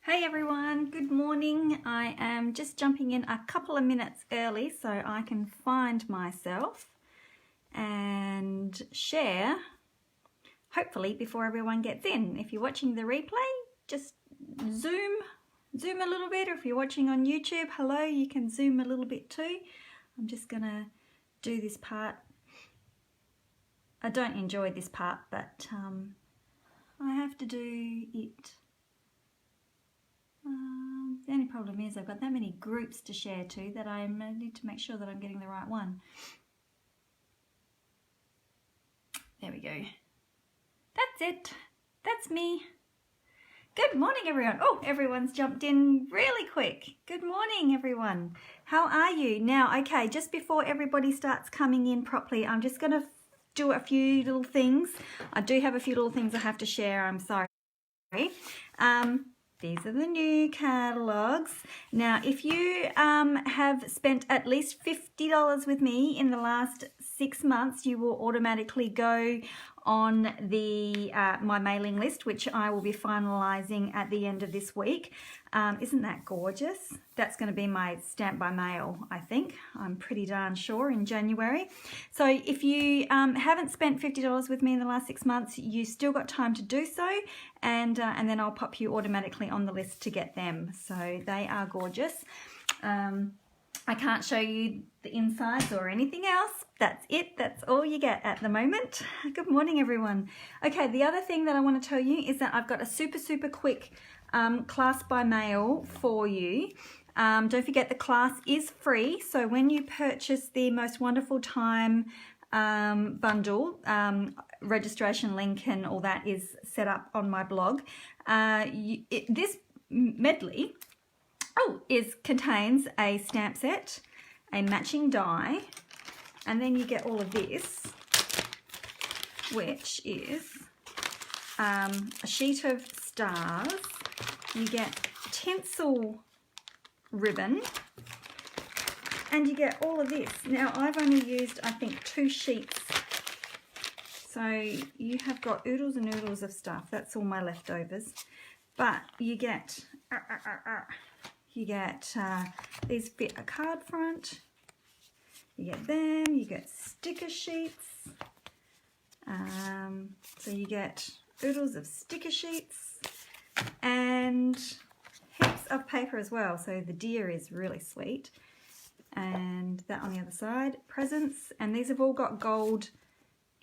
Hey everyone, good morning. I am just jumping in a couple of minutes early so I can find myself and share, hopefully before everyone gets in. If you're watching the replay, just zoom a little bit, or if you're watching on YouTube, hello, you can zoom a little bit too. I'm just gonna do this part. I don't enjoy this part, but I have to do it. The only problem is I've got that many groups to share to that I need to make sure that I'm getting the right one. There we go. That's it. That's me. Good morning, everyone. Oh, everyone's jumped in really quick. Good morning, everyone. How are you? Now, okay, just before everybody starts coming in properly, I'm just going to do a few little things. I do have a few little things I have to share. I'm sorry. These are the new catalogs. Now, if you have spent at least $50 with me in the last 6 months, you will automatically go on the my mailing list, which I will be finalizing at the end of this week. Isn't that gorgeous? That's going to be my stamp by mail, I think. I'm pretty darn sure, in January. So if you haven't spent $50 with me in the last 6 months, you still got time to do so, and then I'll pop you automatically on the list to get them. So they are gorgeous. I can't show you the insides or anything else. That's it. That's all you get at the moment. Good morning, everyone. Okay, the other thing that I want to tell you is that I've got a super quick class by mail for you. Don't forget the class is free. So when you purchase the Most Wonderful Time bundle, registration link and all that is set up on my blog. This medley contains a stamp set, a matching die, and then you get all of this, which is a sheet of stars. You get tinsel ribbon, and you get all of this. Now, I've only used, I think, 2 sheets, so you have got oodles and oodles of stuff. That's all my leftovers, but you get these fit a card front. You get them. You get sticker sheets. So you get oodles of sticker sheets and heaps of paper as well. So the deer is really sweet. And that on the other side, presents, and these have all got gold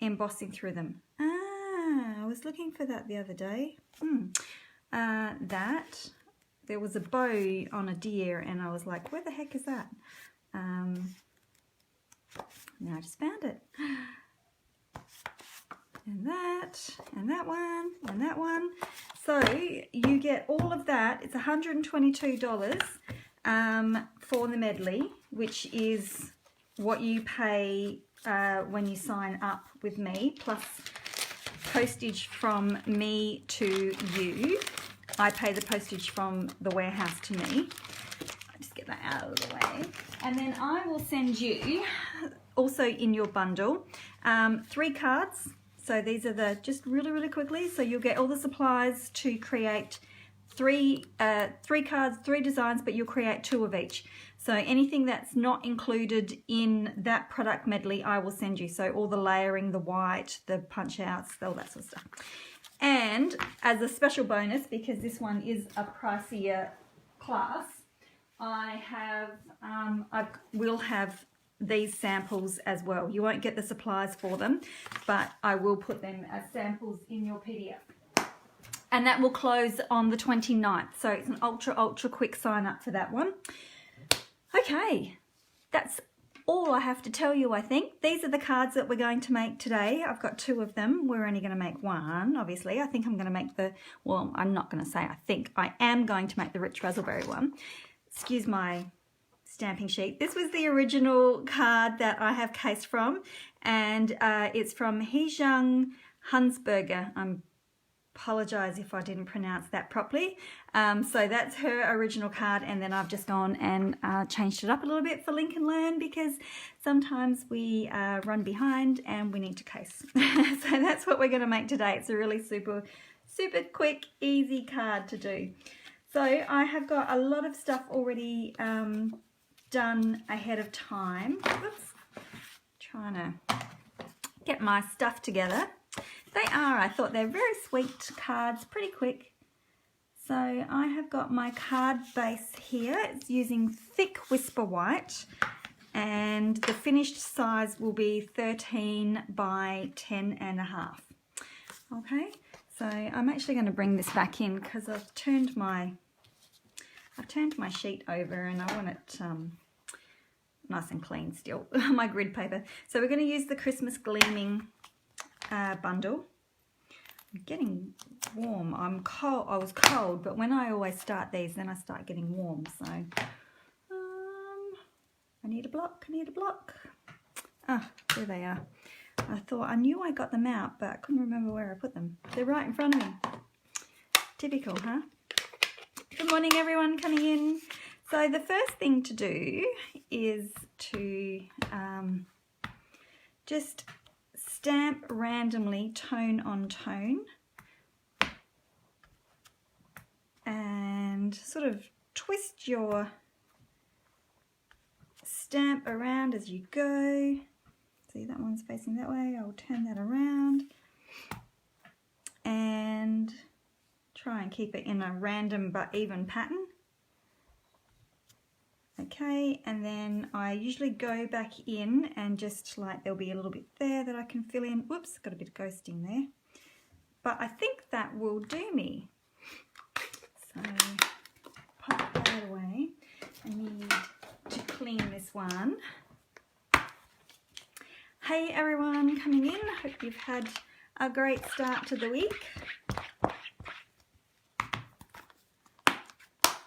embossing through them. I was looking for that the other day. There was a bow on a deer, and I was like, where the heck is that? Now I just found it. And that one, and that one. So you get all of that. It's $122 for the medley, which is what you pay when you sign up with me, plus postage from me to you. I pay the postage from the warehouse to me. I'll just get that out of the way. And then I will send you, also in your bundle, 3 cards. So these are the, just really quickly, so you'll get all the supplies to create 3 cards, 3 designs, but you'll create 2 of each. So anything that's not included in that product medley, I will send you. So all the layering, the white, the punch outs, all that sort of stuff. And as a special bonus, because this one is a pricier class, I will have these samples as well. You won't get the supplies for them, but I will put them as samples in your PDF. And that will close on the 29th. So it's an ultra quick sign up for that one. Okay, that's all I have to tell you, I think. These are the cards that we're going to make today. I've got 2 of them. We're only going to make 1, obviously. I think I'm going to make well, I'm not going to say I think. I am going to make the Rich Razzleberry one. Excuse my stamping sheet. This was the original card that I have cased from, and it's from Heejung Hunsberger. I apologize if I didn't pronounce that properly. So that's her original card, and then I've just gone and changed it up a little bit for Link and Learn, because sometimes we run behind and we need to case. So that's what we're going to make today. It's a really super quick, easy card to do. So I have got a lot of stuff already done ahead of time. Whoops. Trying to get my stuff together. They are, I thought they're very sweet cards, pretty quick. So I have got my card base here. It's using thick Whisper White, and the finished size will be 13 by 10.5. Okay, so I'm actually going to bring this back in because I've turned my sheet over and I want it nice and clean still, my grid paper. So we're going to use the Christmas Gleaming Bundle. I'm getting warm. I'm cold. I was cold, but when I always start these, then I start getting warm. So I need a block. I need a block. Ah, there they are. I knew I got them out, but I couldn't remember where I put them. They're right in front of me. Typical, huh? Good morning, everyone coming in. So the first thing to do is to just stamp randomly tone on tone and sort of twist your stamp around as you go. See, that one's facing that way. I'll turn that around and try and keep it in a random but even pattern. Okay, and then I usually go back in and just like there'll be a little bit there that I can fill in. Whoops, got a bit of ghosting there. But I think that will do me. So pop that away. I need to clean this one. Hey everyone coming in, hope you've had a great start to the week.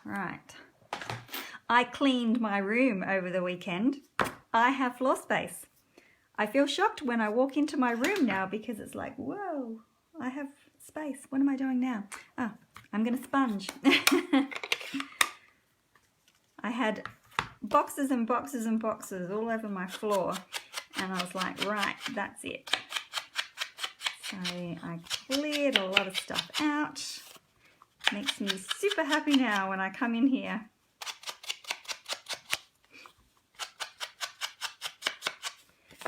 Right. I cleaned my room over the weekend. I have floor space. I feel shocked when I walk into my room now because it's like, whoa, I have space. What am I doing now? Oh, I'm going to sponge. I had boxes and boxes and boxes all over my floor and I was like, right, that's it. So I cleared a lot of stuff out. Makes me super happy now when I come in here.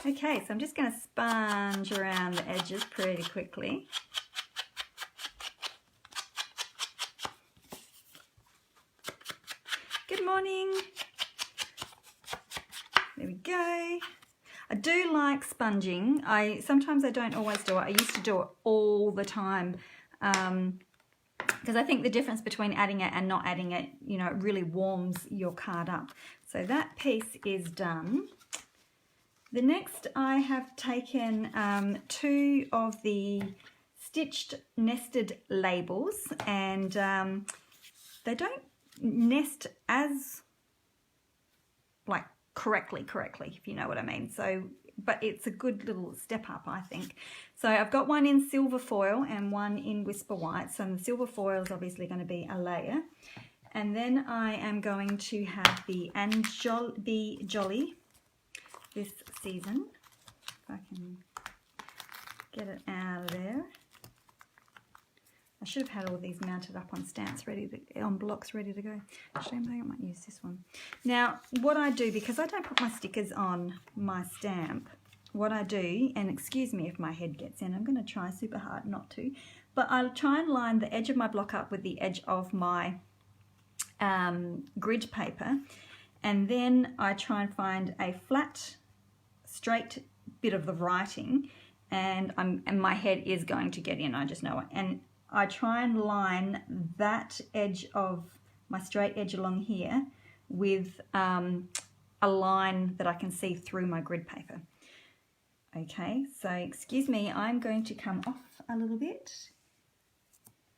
Okay, so I'm just going to sponge around the edges pretty quickly. Good morning. There we go. I do like sponging. Sometimes I don't always do it. I used to do it all the time because I think the difference between adding it and not adding it, you know, it really warms your card up. So that piece is done. The next, I have taken 2 of the stitched nested labels, and they don't nest as like correctly, if you know what I mean. So, but it's a good little step up, I think. So I've got one in silver foil and one in Whisper White. So the silver foil is obviously going to be a layer, and then I am going to have the Be Jolly this season. If I can get it out of there. I should have had all these mounted up on stamps on blocks ready to go. Actually, I think I might use this one. Now, what I do, because I don't put my stickers on my stamp, what I do, and excuse me if my head gets in, I'm going to try super hard not to, but I'll try and line the edge of my block up with the edge of my grid paper, and then I try and find a flat, straight bit of the writing, and my head is going to get in, I just know it, and I try and line that edge of my straight edge along here with a line that I can see through my grid paper. Okay, so excuse me, I'm going to come off a little bit,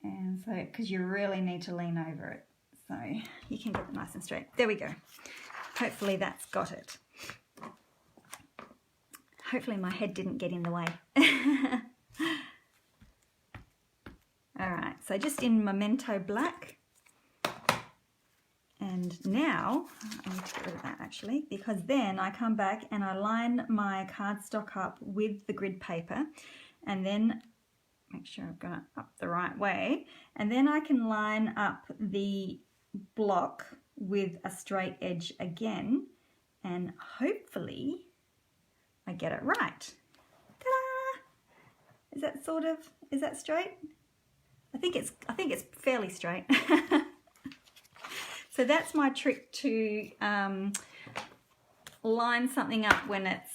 and so because you really need to lean over it so you can get it nice and straight. There we go. Hopefully that's got it. Hopefully my head didn't get in the way. Alright, so just in Memento Black. And now, I need to get rid of that actually, because then I come back and I line my cardstock up with the grid paper, and then make sure I've got it up the right way, and then I can line up the block with a straight edge again, and hopefully I get it right. Ta-da! Is that straight? I think it's fairly straight. So that's my trick to line something up when it's,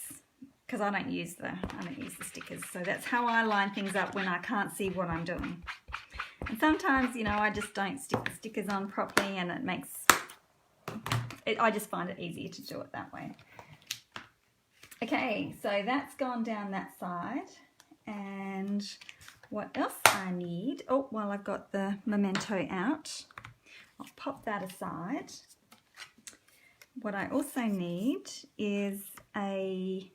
because I don't use the stickers. So that's how I line things up when I can't see what I'm doing. And sometimes, you know, I just don't stick the stickers on properly, and I just find it easier to do it that way. Okay, so that's gone down that side. And what else I need? Oh, well, I've got the memento out. I'll pop that aside. What I also need is a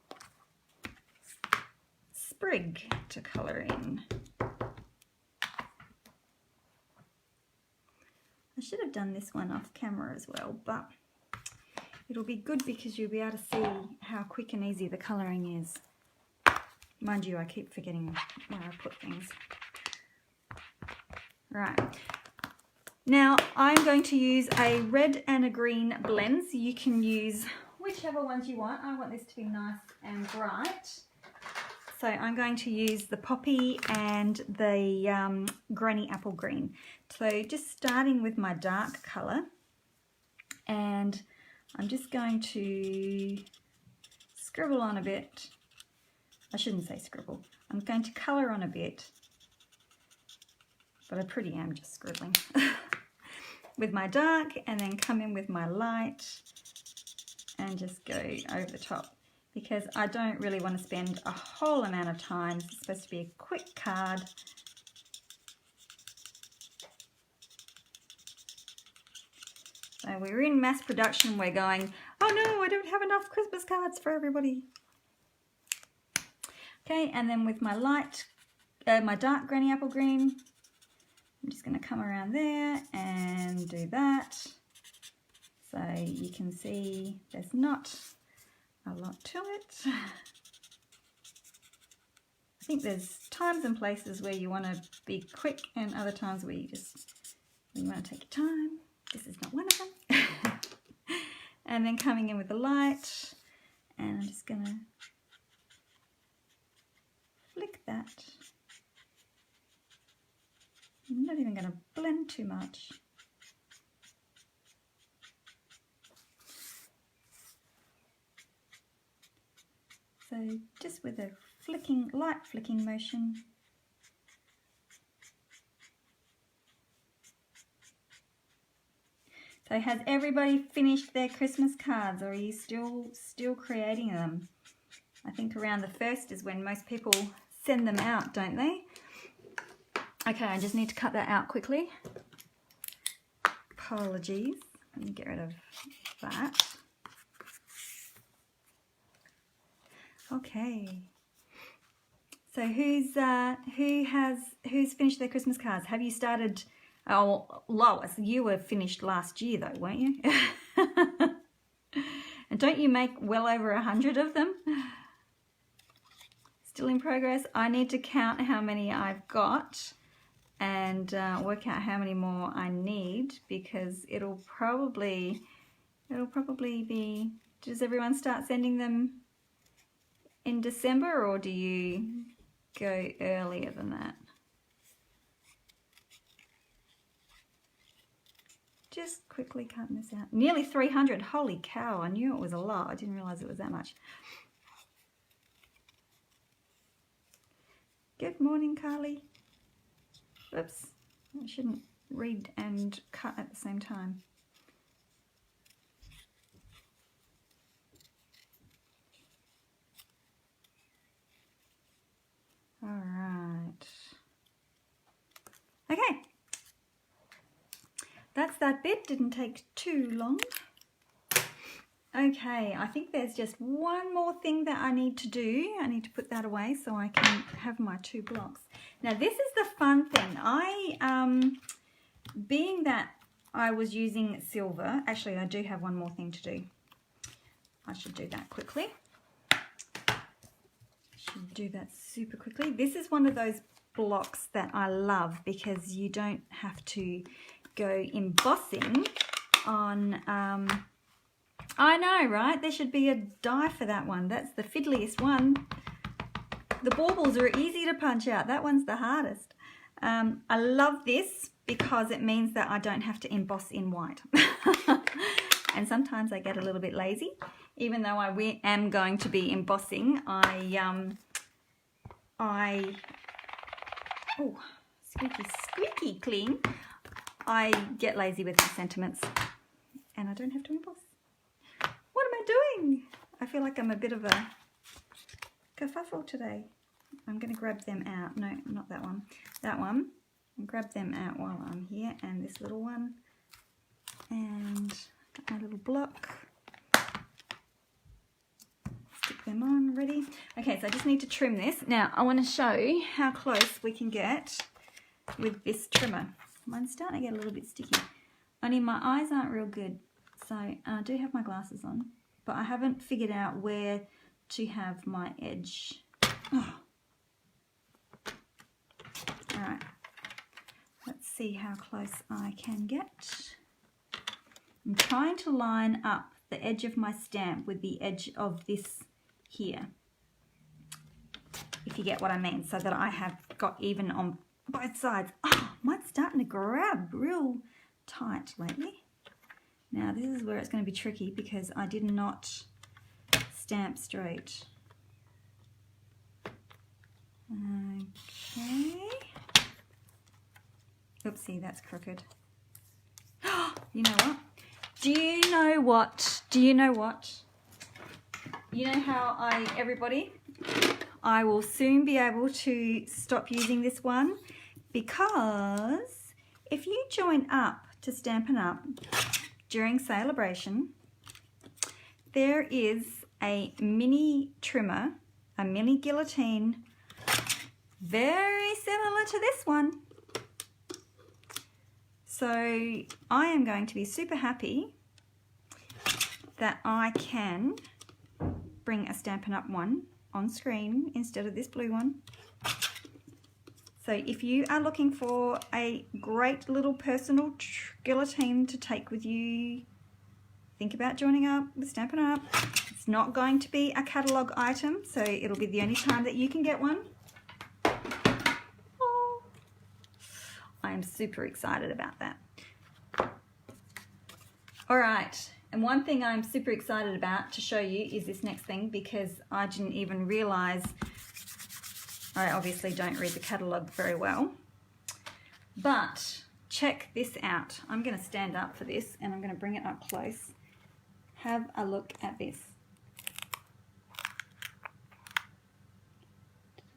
sprig to colour in. I should have done this one off camera as well, but it'll be good because you'll be able to see how quick and easy the colouring is. Mind you, I keep forgetting where I put things. Right. Now, I'm going to use a red and a green blend. So you can use whichever ones you want. I want this to be nice and bright. So I'm going to use the poppy and the granny apple green. So just starting with my dark colour. And I'm just going to scribble on a bit. I shouldn't say scribble. I'm going to colour on a bit. But I pretty am just scribbling. With my dark, and then come in with my light and just go over the top, because I don't really want to spend a whole amount of time. It's supposed to be a quick card. So we're in mass production. We're going, oh no, I don't have enough Christmas cards for everybody. Okay, and then with my light, my dark granny apple green, I'm just going to come around there and do that. So you can see there's not a lot to it. I think there's times and places where you want to be quick, and other times where you want to take your time. This is not one of them. And then coming in with the light, and I'm just going to flick that. I'm not even going to blend too much. So just with a light flicking motion. So has everybody finished their Christmas cards, or are you still creating them? I think around the 1st is when most people send them out, don't they? Okay, I just need to cut that out quickly. Apologies. Let me get rid of that. Okay. So who's finished their Christmas cards? Have you started? Oh, Lois, you were finished last year though, weren't you? And don't you make well over 100 of them? Still in progress. I need to count how many I've got and work out how many more I need, because it'll probably be, does everyone start sending them in December, or do you go earlier than that? Just quickly cutting this out. Nearly 300, holy cow, I knew it was a lot. I didn't realize it was that much. Good morning, Carly. Oops, I shouldn't read and cut at the same time. All right. Okay. That's that bit. Didn't take too long. Okay, I think there's just one more thing that I need to do. I need to put that away so I can have my 2 blocks. Now this is the fun thing. Being that I was using silver, actually I do have one more thing to do. I should do that quickly. Should do that super quickly. This is one of those blocks that I love because you don't have to go embossing on, I know, right? There should be a die for that one. That's the fiddliest one. The baubles are easy to punch out. That one's the hardest. I love this because it means that I don't have to emboss in white. And sometimes I get a little bit lazy. Even though I am going to be embossing, oh, squeaky, squeaky clean. I get lazy with the sentiments and I don't have to emboss. What am I doing? I feel like I'm a bit of a kerfuffle today. I'm going to grab them out. No, not that one. That one. I'll grab them out while I'm here. And this little one. And got my little block. Stick them on. Ready? Okay, so I just need to trim this. Now, I want to show you how close we can get with this trimmer. Mine's starting to get a little bit sticky. Only my eyes aren't real good. So I do have my glasses on. But I haven't figured out where to have my edge. Oh. Alright, let's see how close I can get. I'm trying to line up the edge of my stamp with the edge of this here, if you get what I mean, so that I have got even on both sides. Oh, mine's starting to grab real tight lately. Now this is where it's going to be tricky because I did not stamp straight. Okay. Oopsie, that's crooked. You know what? Do you know what? Do you know what? You know how everybody, I will soon be able to stop using this one because if you join up to Stampin' Up during Celebration, there is a mini trimmer, a mini guillotine, very similar to this one. So I am going to be super happy that I can bring a Stampin' Up one on screen instead of this blue one. So if you are looking for a great little personal guillotine to take with you, think about joining up with Stampin' Up. It's not going to be a catalogue item, so it'll be the only time that you can get one. I am super excited about that. All right, and one thing I'm super excited about to show you is this next thing because I didn't even realize, I obviously don't read the catalogue very well, but check this out. I'm going to stand up for this and I'm going to bring it up close. Have a look at this.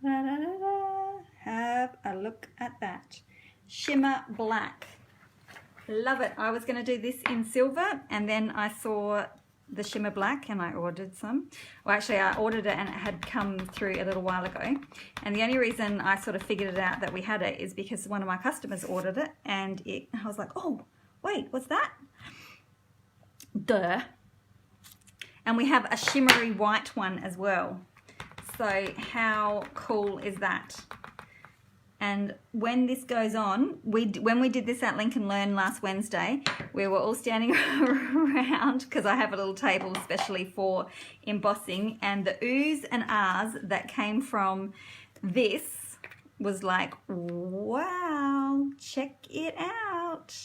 Da-da-da-da. Have a look at that. Shimmer black. Love it. I was going to do this in silver and then I saw the shimmer black and I ordered some. Well, actually I ordered it and it had come through a little while ago. And the only reason I sort of figured it out that we had it is because one of my customers ordered it and I was like, oh, wait, what's that? Duh. And we have a shimmery white one as well. So how cool is that? And when this goes on, when we did this at Lincoln Learn last Wednesday, we were all standing around because I have a little table especially for embossing, and the oohs and ahs that came from this was like, wow, check it out.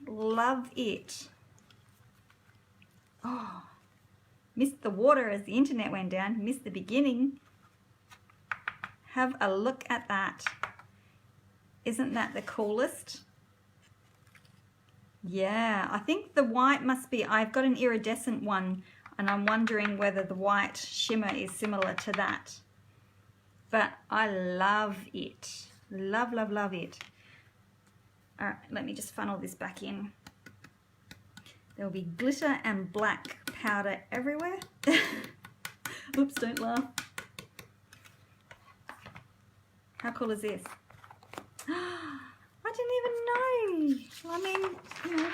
Love it. Oh, missed the water as the internet went down, missed the beginning. Have a look at that. Isn't that the coolest? Yeah, I think the white must be, I've got an iridescent one and I'm wondering whether the white shimmer is similar to that. But I love it. Love, love, love it. All right, let me just funnel this back in. There'll be glitter and black powder everywhere. Oops, don't laugh. How cool is this? I didn't even know. I mean, you know.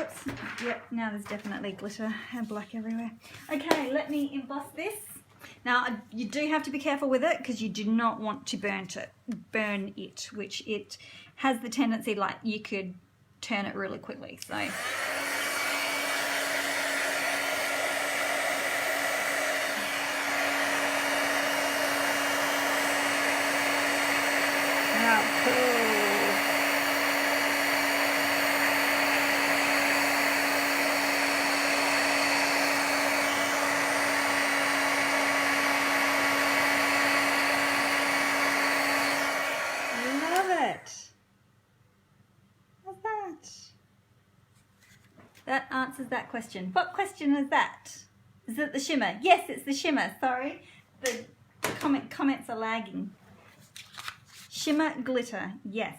Oops. Yep, now there's definitely glitter and black everywhere. Okay, let me emboss this. Now, you do have to be careful with it because you do not want to burn it, which it has the tendency, like, you could turn it really quickly. So how cool. That answers that question. What question is that? Is it the shimmer? Yes, it's the shimmer. Sorry, the comments are lagging. Shimmer glitter, yes.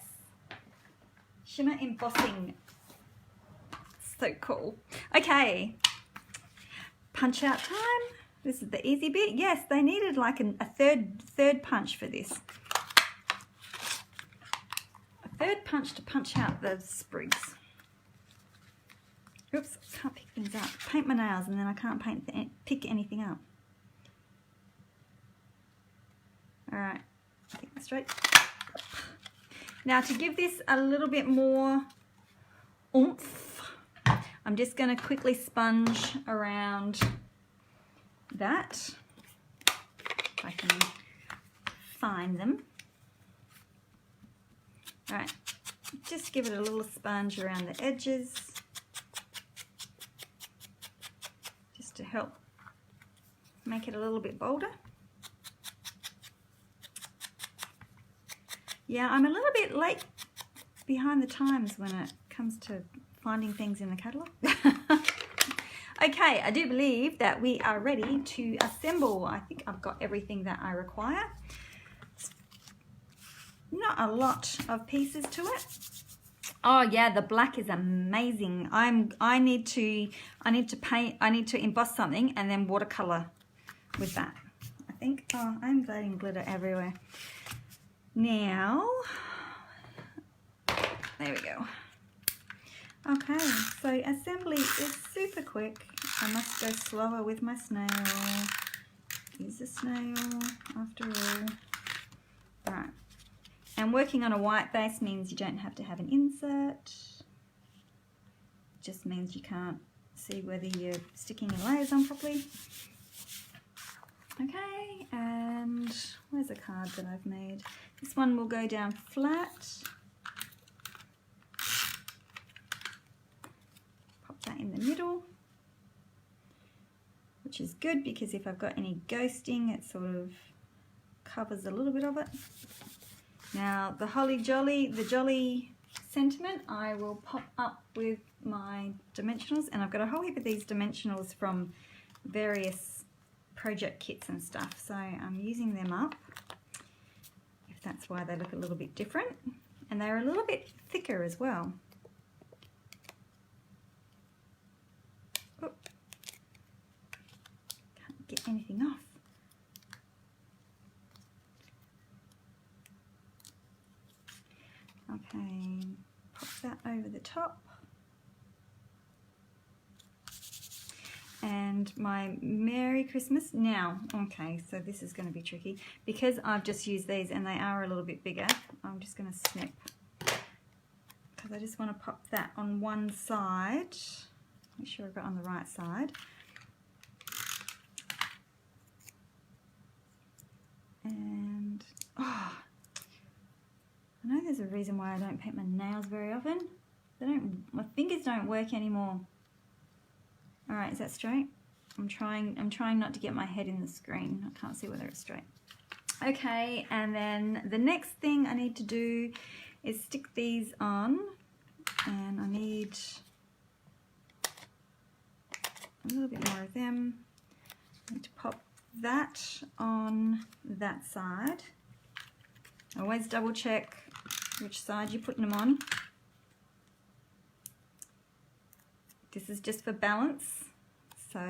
Shimmer embossing. So cool. Okay, punch out time. This is the easy bit. Yes, they needed like a third punch for this. A third punch to punch out the sprigs. Oops, can't pick things up. Paint my nails and then I can't pick anything up. Alright, I think that's straight. Now to give this a little bit more oomph, I'm just going to quickly sponge around that. If I can find them. Alright, just give it a little sponge around the edges. To help make it a little bit bolder. Yeah, I'm a little bit late behind the times when it comes to finding things in the catalogue. Okay, I do believe that we are ready to assemble. I think I've got everything that I require. Not a lot of pieces to it. Oh yeah, the black is amazing. I need to emboss something and then watercolor with that. I think. Oh, I'm getting glitter everywhere. Now, there we go. Okay, so assembly is super quick. I must go slower with my snail. Use a snail after all. Right. And working on a white base means you don't have to have an insert. It just means you can't see whether you're sticking your layers on properly. Okay, and where's a card that I've made? This one will go down flat. Pop that in the middle, which is good because if I've got any ghosting, it sort of covers a little bit of it. Now the the jolly sentiment, I will pop up with my dimensionals, and I've got a whole heap of these dimensionals from various project kits and stuff, so I'm using them up, if that's why they look a little bit different, and they're a little bit thicker as well. Oh, can't get anything off. Okay, pop that over the top. And my Merry Christmas. Now, okay, so this is going to be tricky. Because I've just used these and they are a little bit bigger, I'm just going to snip. Because I just want to pop that on one side. Make sure I've got it on the right side. And, oh, I know there's a reason why I don't paint my nails very often. My fingers don't work anymore. All right, is that straight? I'm trying not to get my head in the screen. I can't see whether it's straight. Okay, and then the next thing I need to do is stick these on, and I need a little bit more of them. I need to pop that on that side. Always double check which side you're putting them on. This is just for balance, so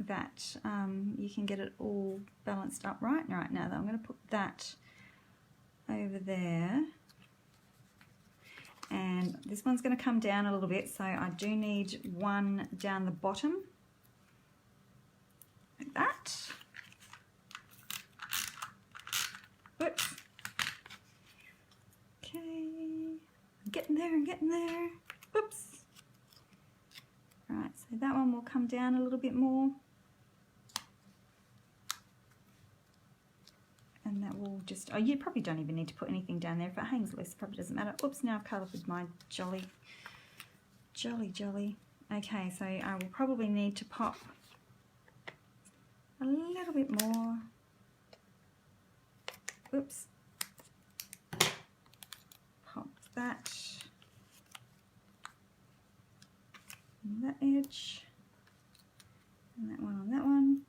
that you can get it all balanced up right. All right, now I'm going to put that over there, and this one's going to come down a little bit, so I do need one down the bottom, like that. getting there, I'm getting there. Oops. Right, so that one will come down a little bit more. And that will just, oh, you probably don't even need to put anything down there. If it hangs loose, it probably doesn't matter. Oops, now I've covered with my jolly. Okay, so I will probably need to pop a little bit more. Oops. Pop that. On that edge. And that one on that one.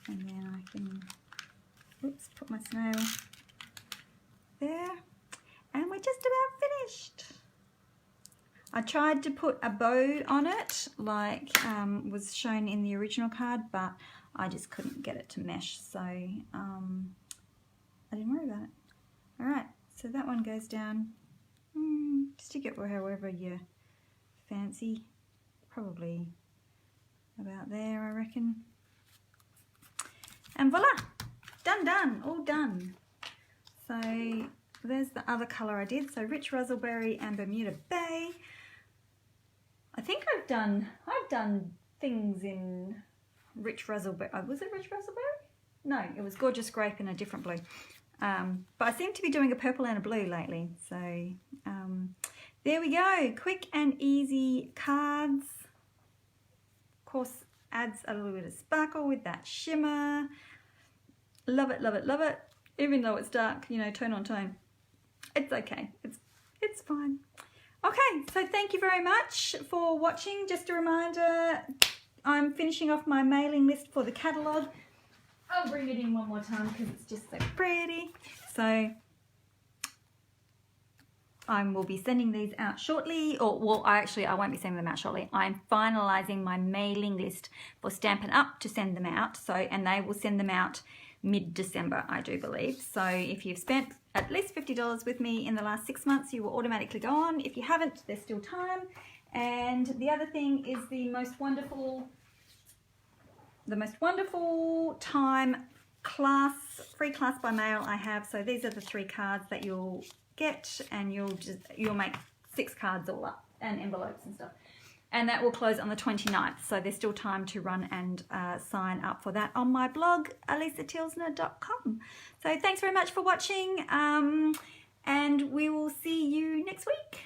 And then I can, oops, put my snail there. And we're just about finished. I tried to put a bow on it like was shown in the original card, but I just couldn't get it to mesh, so I didn't worry about it. Alright, so that one goes down, stick it however you fancy, probably about there I reckon. And voila, done, all done. So there's the other colour I did, so Rich Razzleberry and Bermuda Bay. I think I've done things in Rich Razzleberry. Was it Rich Razzleberry? No, it was Gorgeous Grape in a different blue. But I seem to be doing a purple and a blue lately. So there we go. Quick and easy cards. Of course, adds a little bit of sparkle with that shimmer. Love it, love it, love it. Even though it's dark, you know, tone on tone. It's okay. It's fine. Okay, so thank you very much for watching. Just a reminder, I'm finishing off my mailing list for the catalogue. I'll bring it in one more time because it's just so pretty. So I will be sending these out shortly, or well, I won't be sending them out shortly. I'm finalising my mailing list for Stampin' Up to send them out. So, and they will send them out mid-December, I do believe. So if you've spent at least $50 with me in the last 6 months, you will automatically go on. If you haven't, there's still time. And the other thing is the most wonderful time class, free class by mail I have. So these are the 3 cards that you'll get, and you'll make 6 cards all up and envelopes and stuff. And that will close on the 29th, so there's still time to run and sign up for that on my blog, alisatilsner.com. So thanks very much for watching, and we will see you next week.